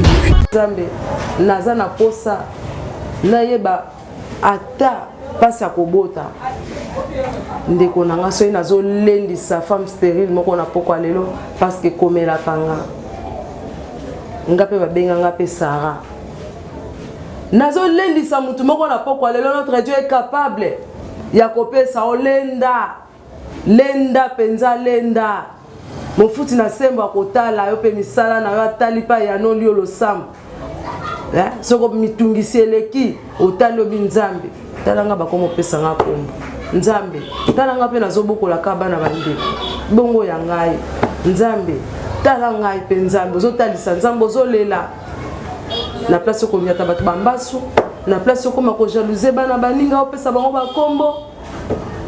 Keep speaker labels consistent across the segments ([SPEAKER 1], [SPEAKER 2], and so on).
[SPEAKER 1] difficile.
[SPEAKER 2] Nzambe naza na posa nayeba ata pasi ya kobota ndeko nanga soki nazolendisa femme stérile moko na pokwa lelo parce que komelaka nga nga mpe babenganga mpe Sarah. Nazolendisa mutu moko na pokwa lelo, notre Dieu est capable ya kopesa olenda lenda penza lenda mofuti na sembo akotala yo pe misala na yo atali pa ya no liolo sam soko mitungisi eleki otali obi Nzambe talanga bakomo pesa nga kombo Nzambe talanga pe nazobokola ka bana bandeko bongo ya ngai Nzambe talanga pe Nzambe ozotalisa Nzambe ozolela na place ko miata bato bambasu na place ko mako jalouser bana baninga opesa bango bakombo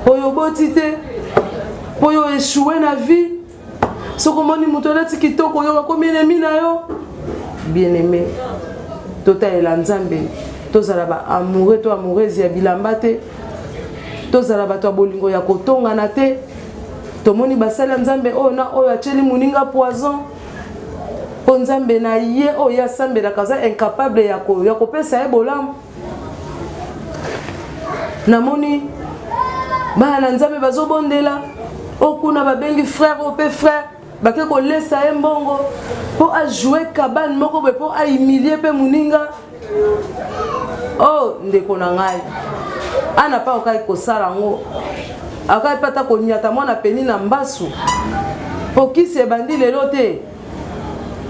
[SPEAKER 2] oyo botite poyo échouer na vie soko moni muto lati kitoko yo ko ennemi na yo bien-aimé tota ela Nzambe tozala ba amoureux to amoureuse ya bilamba te tozala bato bolingo ya kotonga na te tomoni basala Nzambe oyo na oyo acheli muninga poison po Nzambe na ye oyo asambela kaza incapable ya kopesa ye bolamu namoni bana Nzambe bazobondela okuna babengi frère ope frère bake ko lesa ye mbongo po a jouer kabane moko be po a humilier pe muninga oh ndeko na ngai ana pa okai ko sala ngo akai pata ko nyata mwana peni na mbasu po kise bandi lelo te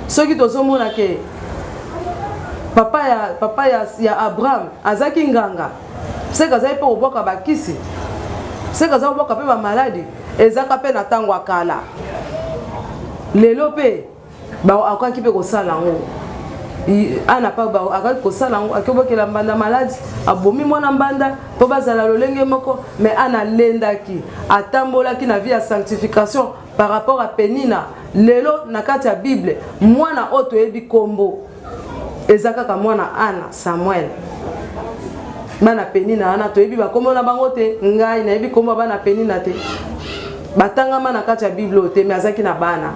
[SPEAKER 2] soki tozomona ke papa ya Abraham azaki nganga seka zai pe oboka bakisi seka zai oboka pe ba maladi ezaka pe na tango akala lelo pe ba akaki pe ko sala ngo ana pa ba akaki ko sala ngo akobokela mbanda maladi abomi mwana mbanda po bazala lolenge moko mais ana lendaki atambolaki na vie ya sanctification par rapport à Penina lelo na kati ya Bible mwana oto yebi kombo ezaka ka mwana Ana Samuel bana Penina ana to yebi ba kombo na bango te ngai na yebi kombo bana Penina te batangama na kati ya Bible te mais azaki na bana.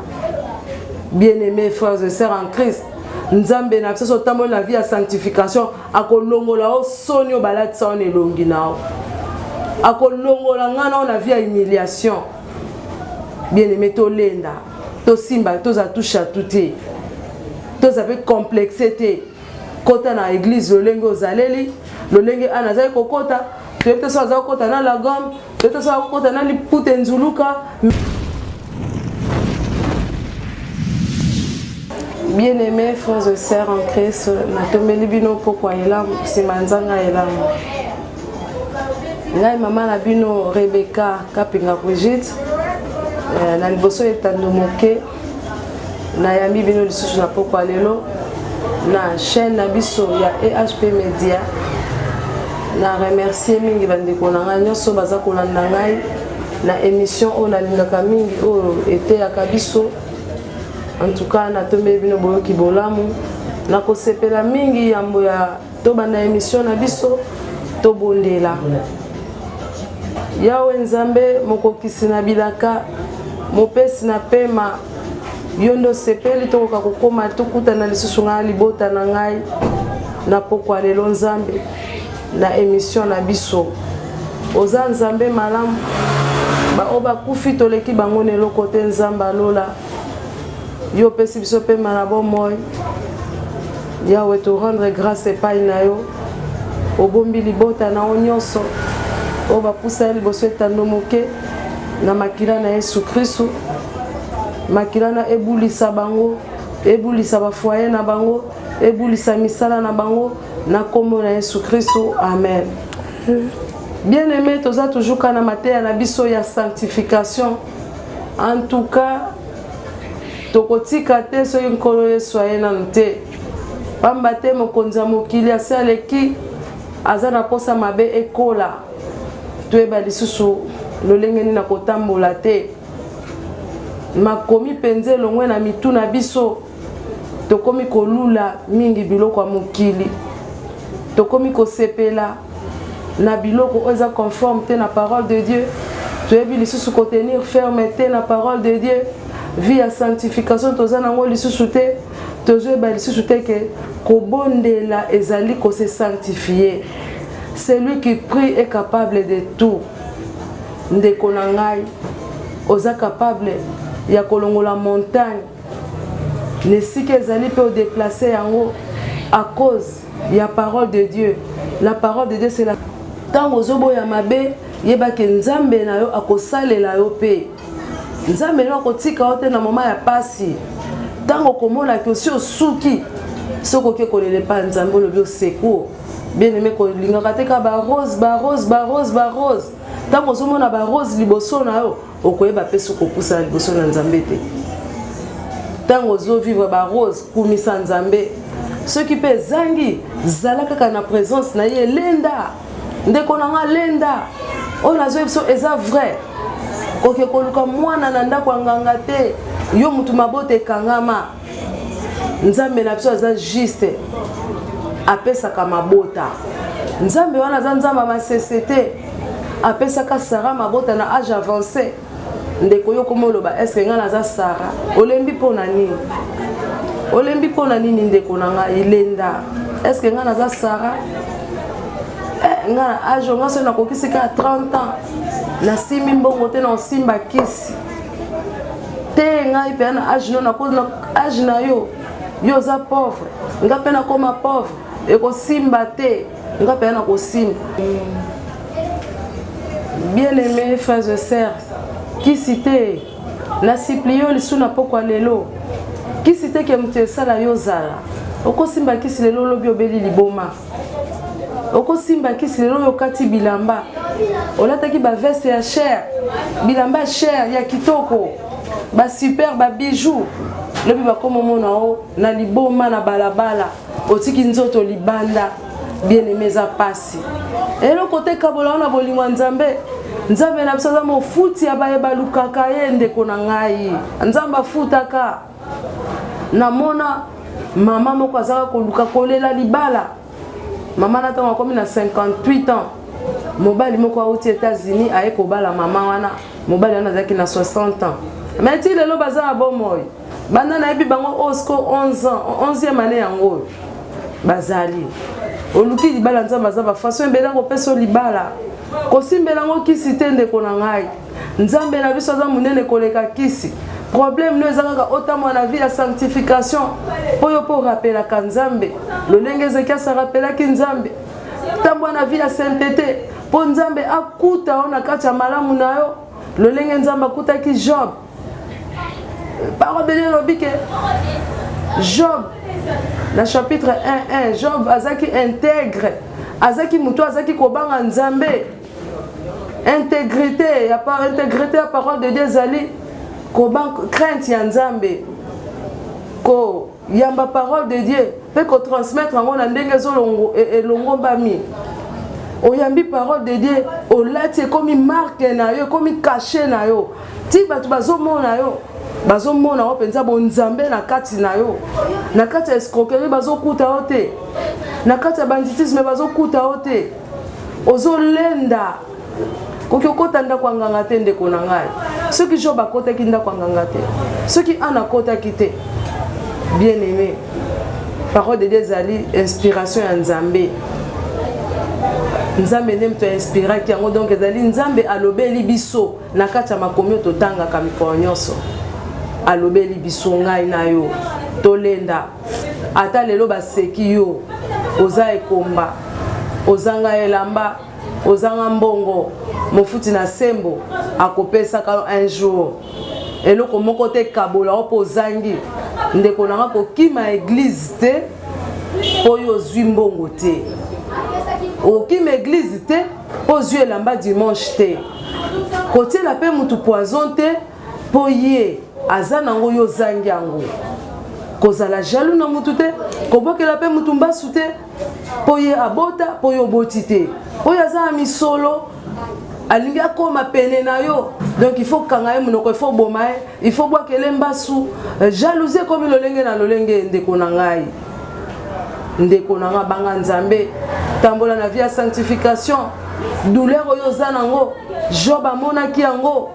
[SPEAKER 2] Bien-aimés frères et sœurs en Christ, Nzambe na biso tambo na vie ya sanctification akolongola o sonio balatsa on elongi nao akolongola ngana na vie ya humiliation. Bien-aimé to lenda to simba to za toucha touté to za pe complexité kota na église lolenge ozaleli lolenge ana za kokota to so za kokota na la gomme to so za kokota na lipute nzuluka. Bien-aimés frères et sœurs en Christ, natomeli bino pokwa elamu simanzanga elamu ngai mama na bino Rebecca Kapinga Brigitte na liboso etando moke na yambi bino lisusu na pokwa lelo na chaîne na biso ya EHP Media na remercier mingi bandeko na ngai nyonso baza kolanda ngai na émission oyo nalingaka mingi oyo eteyaka biso. En tout cas, na tombe bino boyoki bolamu na kosepela mingi yambo ya toba na émission na biso to bondela yawe Nzambe mokokisi na bilaka mopesi na pema yondo sepeli tokoka kokoma tukuta na lisusu nga libota na ngai na pokwa lelo Nzambe na émission na biso oza Nzambe malamu ba oba kufi toleki bango ne lokote Nzambe alola yo pesi biso pe malabo moy yawe to rendre grâce epai na yo obombi libota na onyonso oba pusa liboso etando moke na makila na Yesu Kristo makila na ebulisa bango ebulisa ba foyer na bango ebulisa misala na bango na kombo na Yesu Kristo amen. Bien-aimé toza toujours kana mateya na biso ya sanctification. En tout cas tokotika te soki nkolo Yesu aye nanu te pamba te mokonzi ya mokili asi aleki aza na posa mabe ekola toyeba lisusu lolenge nini na kotambola te makomi penze elongwe na mitu na biso tokomi kolula mingi biloko ya mokili tokomi kosepela na biloko oyo eza conforme te na parole de Dieu toyebi lisusu kotenir ferme te na parole de Dieu vie ya sanctification toza nango lisusu te tozoyeba lisusu te ke kobondela ezali ko se sanctifier. Celui qui prie est capable de tout. Ndeko na ngai oza capable ya kolongola montagne nesika ezali pe o déplacer yango à cause ya parole de Dieu. La parole de Dieu c'est la tango zobo ya mabe yeba ke nzambe na yo akosalela yo pe nzambe na kotika ote na mama ya pasi tango komona ke si osuki soko ke kolele pa nzambe lo bio secours bien aimé ko lingaka te ka ba rose tango zomona ba rose liboso na yo okoyeba pe soko pusa liboso na nzambe te tango zo vivre ba rose kumisa nzambe ceux qui pe zangi zala kaka na présence na ye lenda ndeko na nga lenda on a zo eza vrai koke koluka mwana na ndako nganga te yo mutu mabote kangama nzambe na biso aza juste apesaka mabota nzambe wana za nzamba masesete apesaka Sara mabota na âge avancé ndeko yo komoloba est-ce que nga naza Sara olembi pona nini ndeko na nga ilenda est-ce que nga naza Sara nga âge nga so na kokisika 30 ans na simi mbongo te na simba kisi te ngai pe na âge no na cause na âge na yo za pauvre nga pe na koma pauvre e ko simba te nga pe na ko simba. Bien-aimés frères et sœurs, qui cite na siplio lisu na poko lelo qui cite ke mutu esala yo zala oko simba kisi lelo lobi obeli liboma oko simba kisi lelo yokati bilamba olataki ba veste ya cher bilamba cher ya kitoko ba super ba bijoux lobi bakoma mona o na liboma na balabala otiki nzoto libanda bien-aimé za pasi elo kote kabola na bolingo nzambe nzambe na biso za mofuti ya bayeba lukaka ye ndeko na ngai nzamba futaka namona mama moko azaka koluka kolela libala mama na tango akomi na 58 ans mobali moko auti États-Unis aye kobala mama wana mobali wana azaki na 60 ans mais ti lelo baza na bomoi banda na yebi bango osko 11 ans 11e année yango bazali oluki libala nzamba za ba façon mbela ko peso libala kosimbela ngo kisi te ndeko na ngai nzambe na biso za munene koleka kisi problème no ezaka otamwa na vie ya sanctification oyo po rappela ka nzambe lolenge zekia sa rappela ki nzambe tambwa na vie ya sainteté po nzambe akuta ona kati ya malamu na yo lolenge nzambe akuta ki Job parole de Dieu lobike Job na chapitre 1:1 Job azaki intègre azaki muto azaki kobanga nzambe intégrité ya pas intégrité la parole de Dieu zali kobanga crainte ya nzambe ko yamba parole de Dieu pe ko transmettre ngo na ndenge zolongo elongo bami oyambi parole de Dieu olati comme marque na yo comme caché na yo ti batu bazomona yo bazomona o penza bonzambe na kati na yo na kati ya escroquerie bazokuta yo te na kati ya banditisme bazokuta yo te ozolenda koki okota ndako ya nganga te ndeko na ngai soki Job akotaki ndako ya nganga te soki Anne akotaki te bien-aimé parole de Dieu ezali inspiration ya nzambe nzambe nde moto inspiraki yango donc ezali nzambe alobeli biso na kati ya makomi oyo totangaka mikolo nyonso alobeli biso ngai na yo tolenda ata lelo baseki yo oza ekomba ozanga elamba ozanga mbongo mofuti na sembo akopesaka un jour eloko moko te kabola opo ozangi ndeko nanga kokima église te oyo ozwi mbongo te okima église te ozwi elamba dimanche te kotiela pe mutu poison te po ye aza nango yo zangi yango kozala jaloux na mutu te kobokela pe mutu mbasu te po ye abota po yo boti te oyo aza na misolo alingi akoma pene na yo donc il faut kanga ye monoko il faut boma ye il faut bwakele mbasu jalousie komi lolenge na lolenge ndeko na ngai ndeko na nga banga nzambe tambola na vie ya sanctification douleur oyo oza nango Job amonaki yango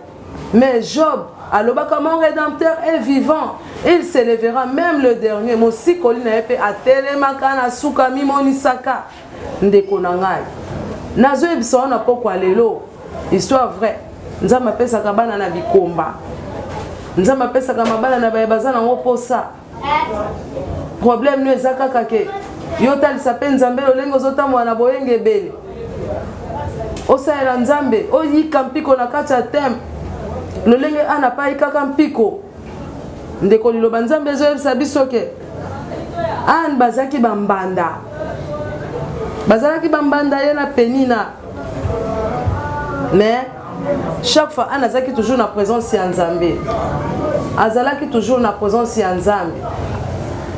[SPEAKER 2] mais Job alobaka mon rédempteur est vivant, il s'élèvera même le dernier. Mosikoli na yepe atelemaka na suka mimonisaka ndeko na ngai. Nazo ebisa na poko lelo histoire vraie. Nzamba pesa kabana na bikomba. Nzamba pesa kamabana na bayebaza na ngoposa. Problème no ezaka kake. Yota lisape nzambe lolengo zota mwana boyenge bele. Osaela nzambe oyika mpiko na kati ya tem. Lolenge ana pa ikaka mpiko. Ndeko liloba nzambe ezoyebisa biso ke an bazaki bambanda. Bazalaki bambanda ye na Penina. Mais chaque fois an azaki toujours na présence ya nzambe. Azalaki toujours na présence ya nzambe.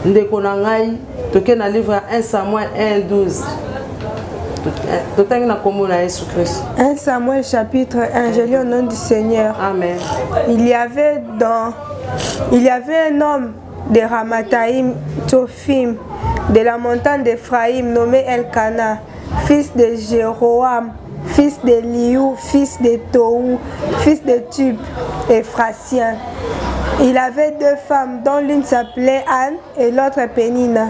[SPEAKER 2] Ndeko na ngai toke na livre ya 1 Samuel 1:12.
[SPEAKER 1] 1 Samuel chapitre 1, je lis au nom du Seigneur.
[SPEAKER 2] Amen.
[SPEAKER 1] Il y avait un homme de Ramathaïm, Tophim, de la montagne d'Ephraïm, nommé Elkana, fils de Jéroam, fils de Liou, fils de Tohu, fils de Tub, Ephrasien. Il avait 2 femmes, dont l'une s'appelait Anne et l'autre Pénina.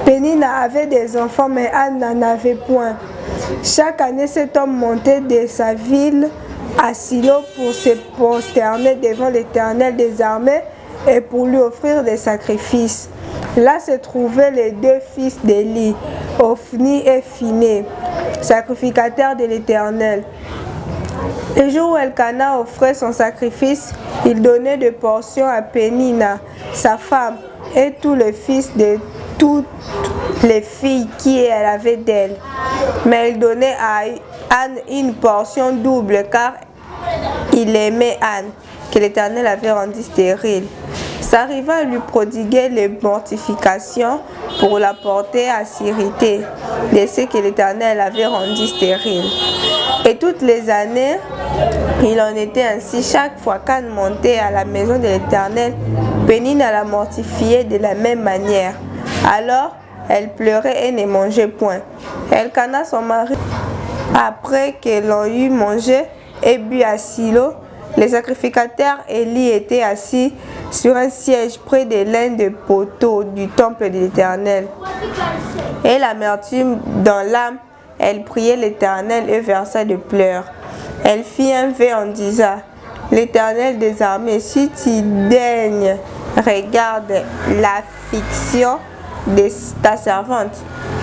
[SPEAKER 1] Pénina avait des enfants, mais Anne n'en avait point. Chaque année, cet homme montait de sa ville à Silo pour se prosterner devant l'Éternel des armées et pour lui offrir des sacrifices. Là se trouvaient les 2 fils d'Élie, Ophni et Phiné, sacrificateurs de l'Éternel. Le jour où Elkana offrait son sacrifice, il donnait des portions à Pénina, sa femme, et tous les fils de toutes les filles qu'elle avait d'elle. Mais il donnait à Anne une portion double, car il aimait Anne, que l'Éternel avait rendue stérile. Ça arriva à lui prodiguer les mortifications pour la porter à s'irriter de ce que l'Éternel avait rendu stérile. Et toutes les années, il en était ainsi. Chaque fois qu'Anne montait à la maison de l'Éternel, Pénina la mortifiait de la même manière. Alors, elle pleurait et ne mangeait point. Elkana, son mari, après que l'on eut mangé et bu à Silo, les sacrificateurs Élie étaient assis sur un siège près de l'un des poteaux du temple de l'Éternel. Et l'amertume dans l'âme, elle priait l'Éternel et versa de pleurs. Elle fit un vœu en disant: l'Éternel des armées, si tu daignes, regarde l'affliction de ta servante.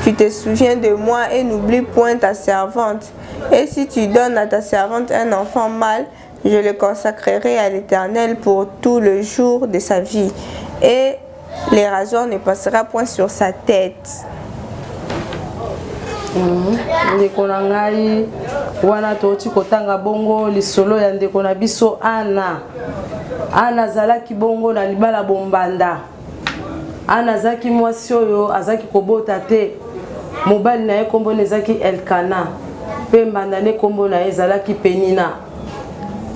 [SPEAKER 1] Tu te souviens de moi et n'oublie point ta servante. Et si tu donnes à ta servante un enfant mâle, je le consacrerai à l'Éternel pour tout le jour de sa vie. Et les rasoirs ne passera point sur sa tête.
[SPEAKER 2] Ndeko na ngai wana toti kotanga bongo lisolo ya ndeko na biso Ana. Ana zalaki bongo na libala bombanda. Ana zaki mwasi oyo azaki kobota te. Mobali na ye kombo nezaki Elkana. Pe mbanda ne kombo na ye zalaki Penina.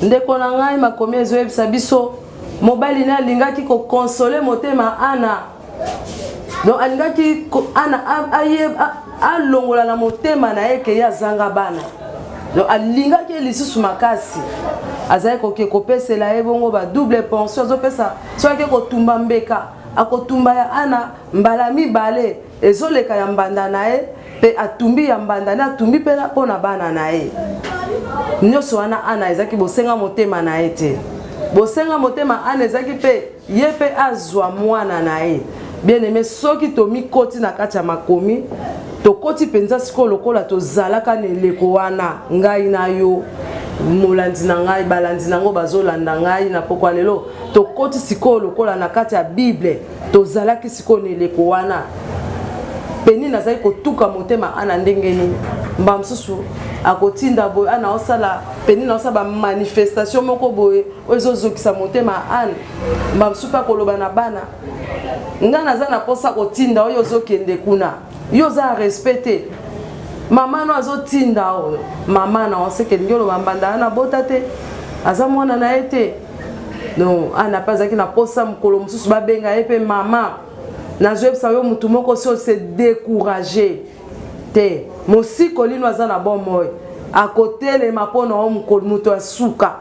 [SPEAKER 2] Ndeko na ngai makomi ezoyebisa biso mobali na alingaki ko consoler motema Ana. Donc alingaki Ana alongola na motema na ye ke ya zanga bana. Donc alingaki lisusu makasi. Azali ko kopesela ye bongo ba double pension zo pesa soki ko tumba mbeka akotumba ya Ana mbala mibale ezoleka ya mbanda na ye pe atumbi ya mbanda na atumbi pe pona bana na ye. Nyoso wana Ana ezaki bosenga motema na ye te. Bosenga motema Ana ezaki pe ye pe azwa mwana na ye. Bien aimé soki to mikoti na kati ya makomi to koti penza siko lokola to zalaka ne leko wana ngai na yo molandi na ngai balandi nango bazolanda ngai na pokwa lelo to koti siko lokola na kati ya Bible to zalaki siko ne leko wana Penina azali kotuka motema Ana ndenge nini mbamsusu akotinda boye Ana osala Penina osala manifestation moko boye ezozokisa motema Ana mbamsusu pa koloba na bana ngana za na posa kotinda oyo zokende kuna yo za respecter mama no azotinda oyo mama na oseke ngolo mambanda na bota te aza mwana na ete no Ana pazaki na posa mukolo mususu babenga epe mama na jebsa yo mutu moko so se décourager te mosiko lino aza na bon moyo akotele mapona o mukolo mutu asuka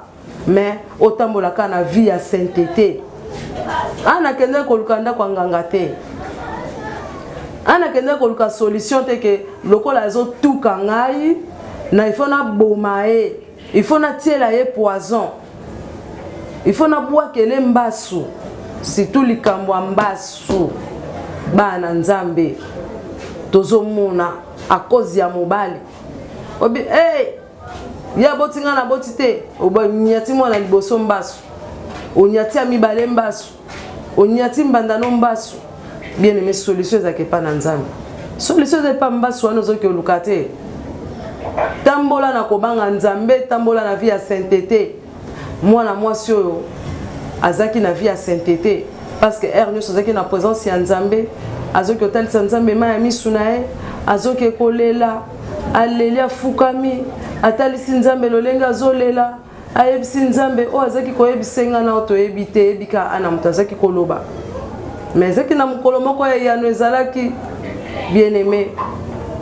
[SPEAKER 2] mais otambolaka na vie ya sainteté. Ana kende kolukanda kwa nganga te. Ana kende koluka solution te ke lokola ezo tuka ngai na il faut na bomae, il faut na tiela ye poison. Il faut na boire kele mbasu. Surtout likambo mbasu. Bana nzambe tozo mona à cause ya mobali. Obi ya botinga na botite oba nyati mwana liboso mbasu. Onyati amibale mbasu. Onyati mbandano mbasu. Bien aimé, solution za kepa na nzambe. Solution za pa mbasu wana zo ke olukate. Tambola na kobanga nzambe, tambola na vie ya sainteté. Mwana mwasi oyo azaki na vie ya sainteté parce que Ernest azaki na présence ya nzambe, azoki otalisa nzambe ma ya misu na ye, azoki kolela, alelia fukami, atalisi nzambe lolenge azolela, ayebisi nzambe o azaki koyebisenga na oto yebite ebika ana mutu azaki koloba. Mais ezaki na mukolo moko ya yano ezalaki bien aimé.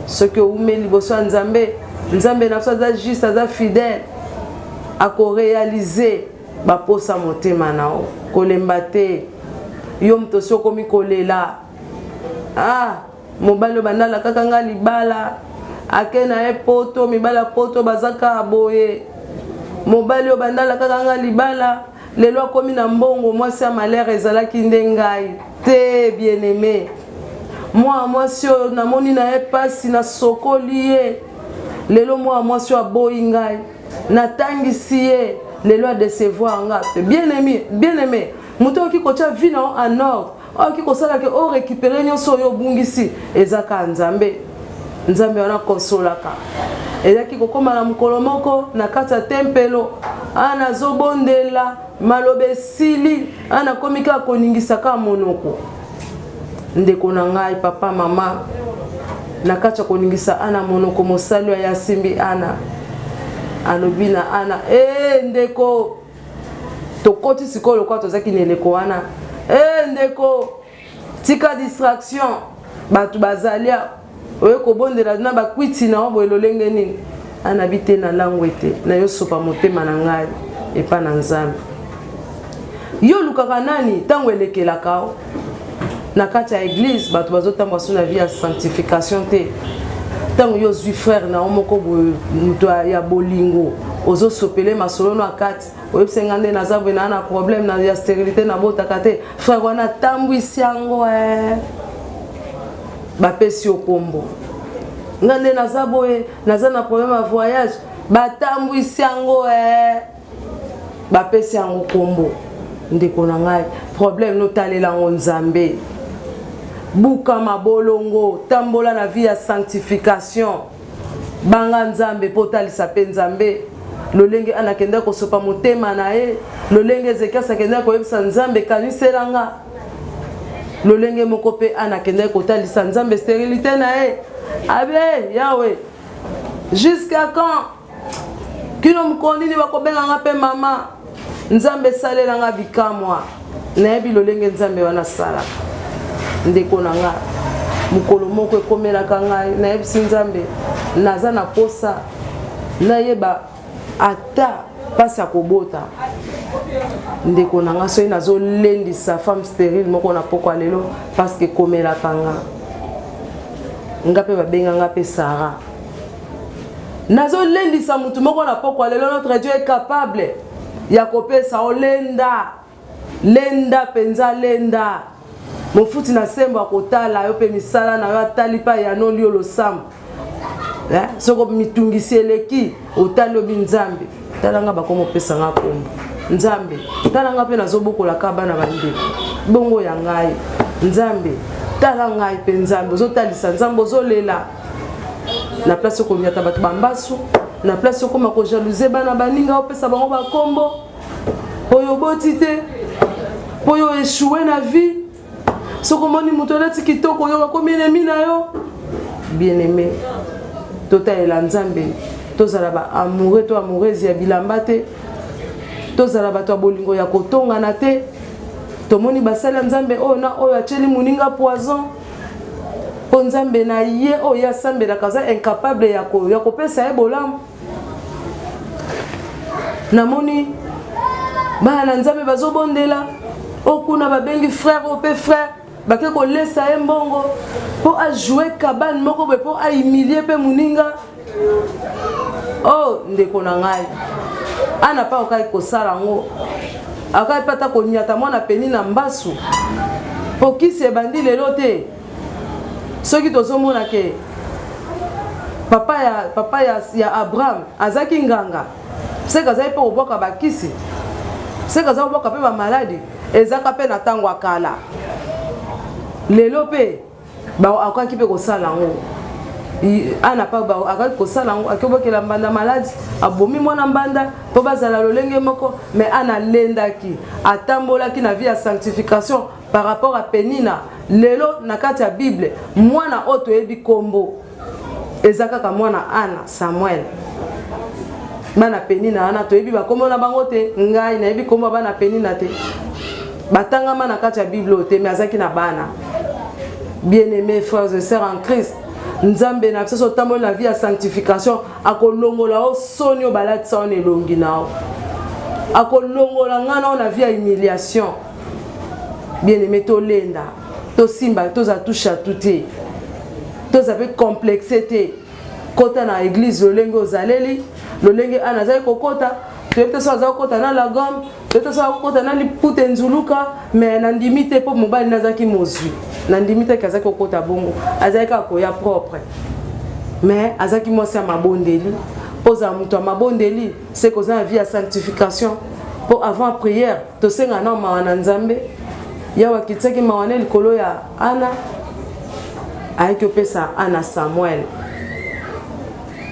[SPEAKER 2] Ce que oume liboso ya nzambe, nzambe na aza juste aza fidèle à réaliser ba posa motema nao kolemba te yo mto soko mi kolela mobalo bandala kaka nga libala akena e poto mibala poto bazaka boye mobali yo bandala kaka nga libala lelo akomi na mbongo mwasi ya malere ezalaki ndengai te bien aimé mwasi oyo namoni na ye pasi na sokoli ye lelo mwasi oyo aboyi ngai natangisi ye lelo a décevoir nga bien aimé muto ki kocha vina en ordre ki kosala ke o récupérer nyonso yo bungisi ezaka nzambe wana konsolaka ezaki kokoma na mukolo moko na kati ya tempelo ana zobondela malobe sili ana komika koningisa ka monoko ndeko na ngai papa mama na kati ya koningisa ana monoko mosalo ya simbi ana alobina ana ndeko tokoti sikolo kwa tozaki neleko wana ndeko tika distraction batu bazalia oye kobondela na bakwiti na obo elolenge nini ana bite na langwete na yo sopa motema na ngai epa na nzambe yo lukaka nani tango elekelaka na kati ya église batu bazotamba so na vie ya sanctification te tango yo zui frère na omoko muto ya bolingo ozo sopele masolo no akati oyebsenga nde nazabwe na problème na ya stérilité na botaka te frère wana tambwisi yango bapesi okombo ngande nazaboye naza na problème ya voyage batambwisi yango bapesi yango kombo ndeko na ngai problème notalela ngo nzambe buka mabolongo tambola na vie ya sanctification banga nzambe potalisa pe nzambe lolenge anakenda kosopa motema na ye lolenge Ezekias akenda koyebisa nzambe kaniselanga lolenge moko pe anakenda kotalisa nzambe stérilité na ye abe yawe jusqu'à quand kino mkonini bakobenganga pe mama nzambe salelanga bikamwa nayebi lolenge nzambe wana sala ndeko na nga mukolo moko ekomelaka ngai nayebisi nzambe naza na posa nayeba ata pasi ya kobota ndeko na nga soki nazolendisa femme stérile moko na poko lelo parce que ekomelaka nga mpe babenganga mpe Sara nazolendisa mutu moko na poko lelo notre Dieu est capable ya kopesa olenda penza lenda mofuti na sembo akotala yo pe misala na yo atali pa ya no liolo sam soko mitungisi eleki otali obi nzambe talanga bakomo pesa nga kombo nzambe talanga pe nazobokola ka bana bandeko bongo ya ngai nzambe tala ngai pe nzambe ozotalisa nzambe ozolela na place ko nyata bato bambasu na place ko mako jalouser bana baninga opesa bango bakombo oyo boti te poyo échouer na vie soko moni mutolati kitoko yo bakomi ennemi na yo bien aimé totalela nzambe tozala ba amoureux to amoureuse ya bilamba te tozala bato ya bolingo ya kotongana te tomoni basala nzambe oyo na oyo acheli muninga poison po nzambe na ye oyo asambelaka aza incapable ya kopesa ye bolamu namoni bana nzambe bazobondela okuna babengi frère ope frère bake kolesa ye mbongo po ajouer kabane moko be po ahumilier pe muninga. Oh ndeko na ngai ana pa okai kosala ngo akai pata konyata mwana peni na mbasu po kisi ebandi lelo te soki tozomona ke papa ya Abraham azaki nganga seka zai pe oboka bakisi seka za oboka pe ba maladi ezaka pe na tango akala lelo pe ba akaki pe kosala ngo ana pa ba akaki kosala ngo akobokela mbanda maladi abomi mwana mbanda po bazala lolenge moko mais ana lendaki atambolaki na vie ya sanctification par rapport à Penina lelo na kati ya Bible mwana oto yebi kombo ezaka ka mwana Ana Samuel bana Penina ana to yebi ba kombo na bango te ngai na yebi kombo bana Penina te batangama na kati ya Bible te mais azaki na bana. Bien-aimés frères et sœurs en Christ, nzambe na biso tambo na vie ya sanctification akolongola o sonyo balatsa on elongi nao akolongola ngana na vie ya humiliation. Bien-aimé to lenda to simba to za toucha touté to za pe complexité kota na église lolenge ozaleli lolenge ana za kokota peut-être ça za kokota na la gomme peut-être ça kokota na lipute nzuluka mais na ndimite po mobali nazaki mozwi na ndimite kaza kokota bongo azaka ko ya propre mais azaki mosi mabondeli poza muto mabondeli c'est cause na vie ya sanctification pour avant prière to senga na mawana nzambe yawa kitaki mawane likolo ya Ana aiki pesa Ana Samuel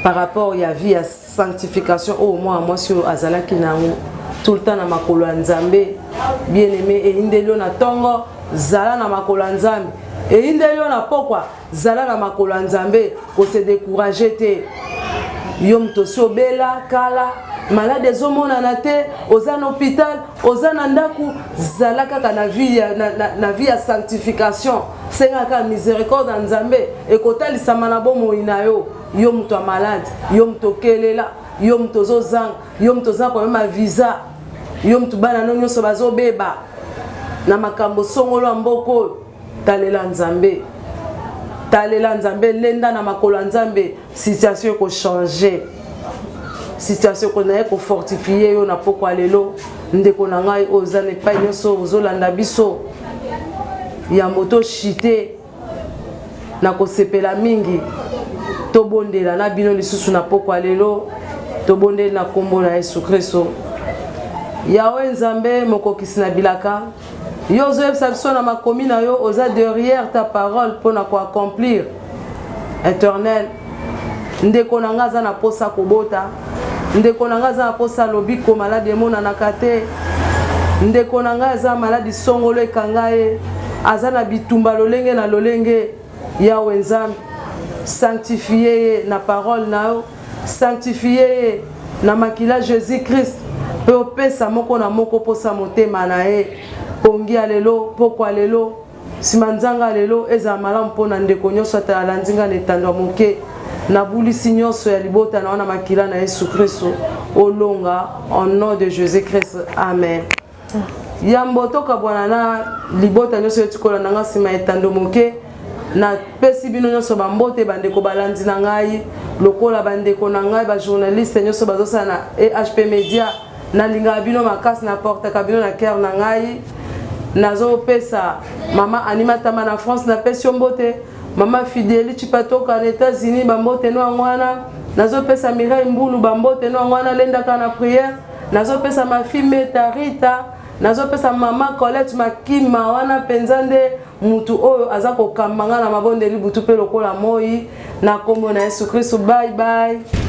[SPEAKER 2] par rapport ya vie ya sanctification au moi sur azalaki nango tout le temps na makolo nzambe. Bien-aimé et indelo na tongo zala na makolo nzambe et indelo na pokwa zala na makolo nzambe ko se décourager te yom to sobela kala malade ezomona na te oza na hôpital oza na ndaku zala kaka na vie ya sanctification senga ka miséricorde nzambe ekotalisama na bomoi na yo yo mto malade yo mto kelela yo mto zozanga yo mto za kwa ma visa yo mto bana nyonso bazobeba na makambo songolo mboko talela nzambe lenda na makolo nzambe situation ko changer situation ko na ko fortifier yo na poko lelo ndeko na ngai ozane pa nyonso ozolanda biso ya moto chité na ko sepela mingi to bondela na bino lisusu na poko lelo to bondela na kombo na Yesu Kristo yawe nzambe mokokisi na bilaka yo zoyebisa biso na makomi na yo oza derrière ta parole pour ko accomplir. Éternel ndeko na nga za na posa kobota ndeko na nga za na posa lobiko malade mona na kate ndeko na nga za maladi songolo ekangaye aza na bitumba lolenge na lolenge yawe nzambe sanctifié na parole na yo sanctifié na makila Jésus Christ pe opesa moko na moko posa motema na ye pongi alelo poko alelo simanzanga lelo eza malamu pona ndeko nyonso atala nzinga netandwa moke na bulisi nyonso ya libota na wana makila na Yesu Kristo olonga au nom de Jésus Christ amen. Yambo toka bwana na libota nyonso etikola nanga sima etando moke na pesi bino nyonso bambote bandeko balandi na ngai lokola bandeko na ngai ba journaliste nyonso bazosana na EHP Media na linga bino makasi na porte kabino na cœur na ngai nazo pesa mama animatama na France na pesi mbote mama Fideli Chipatoka na États-Unis bambote no ngwana nazo pesa Mireille Mbulu bambote no ngwana lenda kana prière nazo pesa ma fille Metarita nazo pesa mama Colette Makima wana penzande mutu oyo azako kamanga na mabondeli butu pe lokola moi na kombo na Yesu Kristo. Bye bye.